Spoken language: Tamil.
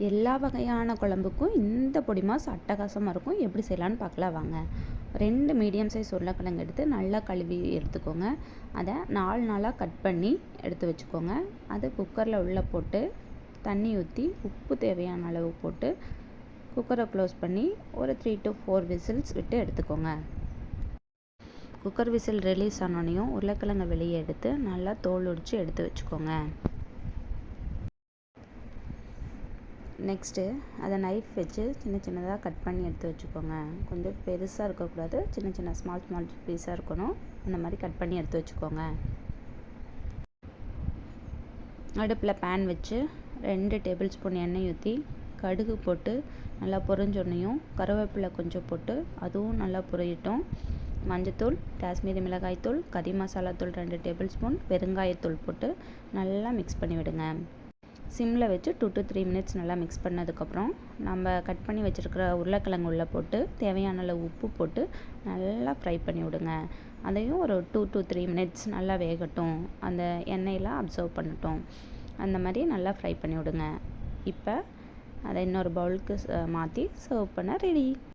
எல்லா வகையான குழம்புக்கும் இந்த பொடி மாஸ் அட்டகாசமாக இருக்கும். எப்படி செய்யலான்னு பார்க்கலாம் வாங்க. 2 மீடியம் சைஸ் உருளைக்கிழங்கு எடுத்து நல்லா கழுவி எடுத்துக்கோங்க. அதை 4 நாளாக கட் பண்ணி எடுத்து வச்சுக்கோங்க. அதை குக்கரில் உள்ளே போட்டு தண்ணி ஊற்றி உப்பு தேவையான அளவு போட்டு குக்கரை க்ளோஸ் பண்ணி ஒரு 3 to 4 விசில்ஸ் விட்டு எடுத்துக்கோங்க. குக்கர் விசில் ரிலீஸ் ஆனோடனையும் உருளைக்கிழங்கை வெளியே எடுத்து நல்லா தோல் உரித்து எடுத்து வச்சுக்கோங்க. நெக்ஸ்ட்டு அதை நைஃப் வச்சு சின்ன சின்னதாக கட் பண்ணி எடுத்து வச்சுக்கோங்க. கொஞ்சம் பெருசாக இருக்கக்கூடாது, சின்ன சின்ன ஸ்மால் பீஸாக இருக்கணும். அந்த மாதிரி கட் பண்ணி எடுத்து வச்சுக்கோங்க. அடுப்பில் பேன் வச்சு 2 டேபிள் ஸ்பூன் எண்ணெய் ஊற்றி கடுகு போட்டு நல்லா பொரிஞ்சோன்னையும் கருவேப்பிலை கொஞ்சம் போட்டு அதுவும் நல்லா பொரியட்டும். மஞ்சத்தூள், காஷ்மீரி மிளகாய்த்தூள், கறி மசாலாத்தூள் 2 டேபிள் ஸ்பூன், பெருங்காயத்தூள் போட்டு நல்லா மிக்ஸ் பண்ணி விடுங்க. சிம்மில் வச்சு 2 to 3 மினிட்ஸ் நல்லா மிக்ஸ் பண்ணதுக்கப்புறம் நம்ம கட் பண்ணி வச்சுருக்கிற உருளைக்கிழங்கு உள்ளே போட்டு தேவையான அளவு உப்பு போட்டு நல்லா ஃப்ரை பண்ணி விடுங்க. அதையும் ஒரு 2 to 3 மினிட்ஸ் நல்லா வேகட்டும், அந்த எண்ணெயில் அப்சர்வ் பண்ணட்டும். அந்த மாதிரி நல்லா ஃப்ரை பண்ணி விடுங்க. இப்போ அதை இன்னொரு பவுலுக்கு மாற்றி சர்வ் பண்ண ரெடி.